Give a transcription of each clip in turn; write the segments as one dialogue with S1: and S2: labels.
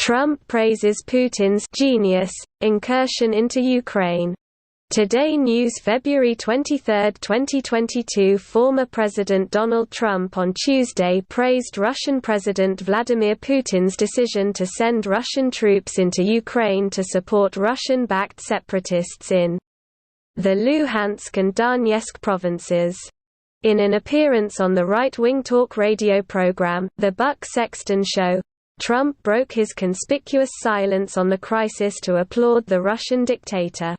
S1: Trump praises Putin's genius incursion into Ukraine. Today News February 23, 2022. Former President Donald Trump on Tuesday praised Russian President Vladimir Putin's decision to send Russian troops into Ukraine to support Russian-backed separatists in the Luhansk and Donetsk provinces. In an appearance on the right-wing talk radio program, The Buck Sexton Show, Trump broke his conspicuous silence on the crisis to applaud the Russian dictator.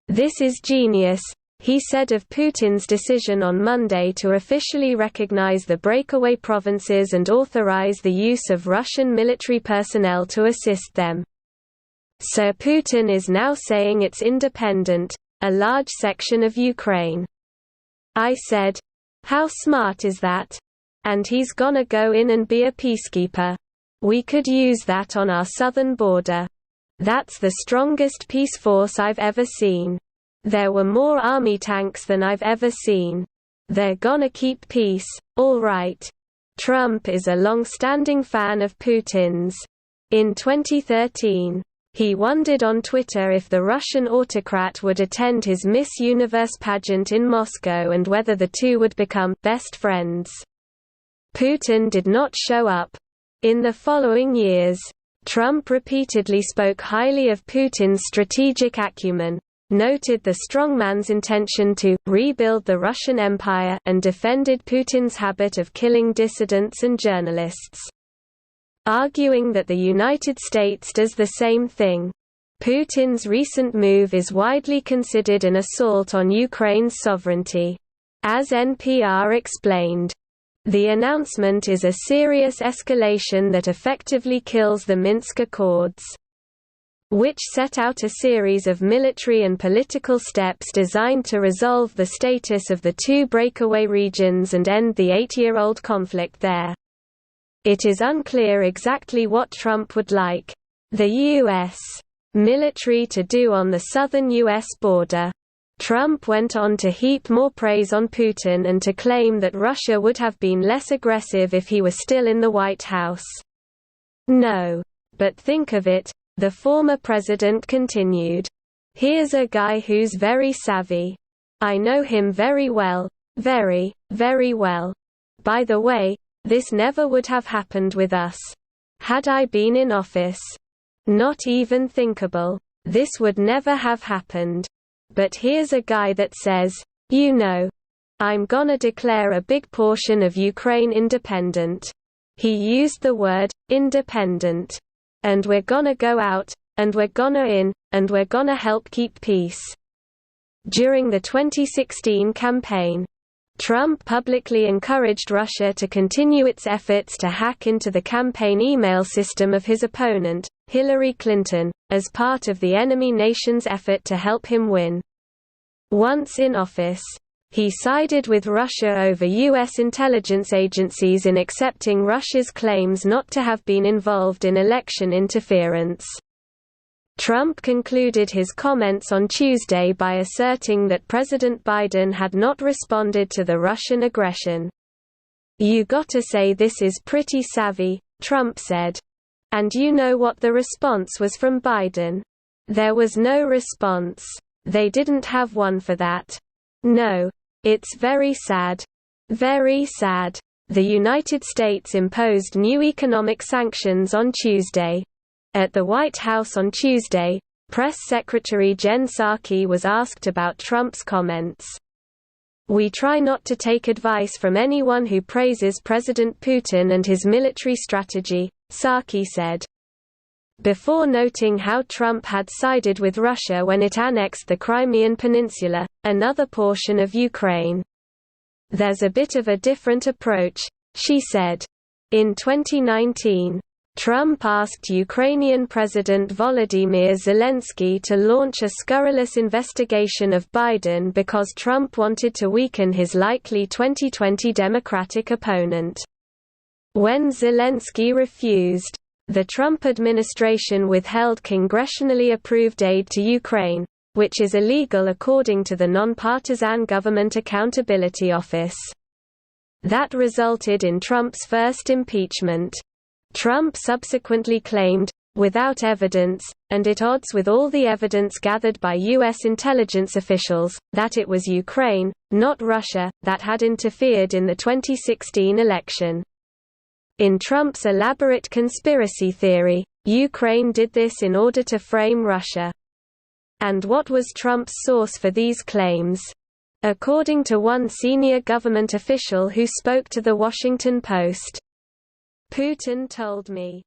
S1: "This is genius," he said of Putin's decision on Monday to officially recognize the breakaway provinces and authorize the use of Russian military personnel to assist them. "Sir Putin is now saying it's independent, a large section of Ukraine. I said, how smart is that? And he's gonna go in and be a peacekeeper. We could use that on our southern border. That's the strongest peace force I've ever seen. There were more army tanks than I've ever seen. They're gonna keep peace, all right." Trump is a long-standing fan of Putin's. In 2013, he wondered on Twitter if the Russian autocrat would attend his Miss Universe pageant in Moscow and whether the two would become best friends. Putin did not show up. In the following years, Trump repeatedly spoke highly of Putin's strategic acumen, noted the strongman's intention to rebuild the Russian Empire, and defended Putin's habit of killing dissidents and journalists, arguing that the United States does the same thing. Putin's recent move is widely considered an assault on Ukraine's sovereignty. As NPR explained, the announcement is a serious escalation that effectively kills the Minsk Accords, which set out a series of military and political steps designed to resolve the status of the two breakaway regions and end the 8-year-old conflict there. It is unclear exactly what Trump would like the U.S. military to do on the southern U.S. border. Trump went on to heap more praise on Putin and to claim that Russia would have been less aggressive if he were still in the White House. "No. But think of it," the former president continued. "Here's a guy who's very savvy. I know him very well, very, very well. By the way, this never would have happened with us had I been in office. Not even thinkable. This would never have happened. But here's a guy that says, you know, I'm gonna declare a big portion of Ukraine independent." He used the word, independent. "And we're gonna go out, and we're gonna in, and we're gonna help keep peace." During the 2016 campaign, Trump publicly encouraged Russia to continue its efforts to hack into the campaign email system of his opponent, Hillary Clinton, as part of the enemy nation's effort to help him win. Once in office, he sided with Russia over U.S. intelligence agencies in accepting Russia's claims not to have been involved in election interference. Trump concluded his comments on Tuesday by asserting that President Biden had not responded to the Russian aggression. "You gotta say this is pretty savvy," Trump said. "And you know what the response was from Biden? There was no response. They didn't have one for that. No. It's very sad. Very sad." The United States imposed new economic sanctions on Tuesday. At the White House on Tuesday, Press Secretary Jen Psaki was asked about Trump's comments. "We try not to take advice from anyone who praises President Putin and his military strategy," Psaki said, before noting how Trump had sided with Russia when it annexed the Crimean Peninsula, another portion of Ukraine. "There's a bit of a different approach," she said. In 2019, Trump asked Ukrainian President Volodymyr Zelensky to launch a scurrilous investigation of Biden because Trump wanted to weaken his likely 2020 Democratic opponent. When Zelensky refused, the Trump administration withheld congressionally approved aid to Ukraine, which is illegal according to the Nonpartisan Government Accountability Office. That resulted in Trump's first impeachment. Trump subsequently claimed, without evidence, and at odds with all the evidence gathered by U.S. intelligence officials, that it was Ukraine, not Russia, that had interfered in the 2016 election. In Trump's elaborate conspiracy theory, Ukraine did this in order to frame Russia. And what was Trump's source for these claims? According to one senior government official who spoke to The Washington Post, "Putin told me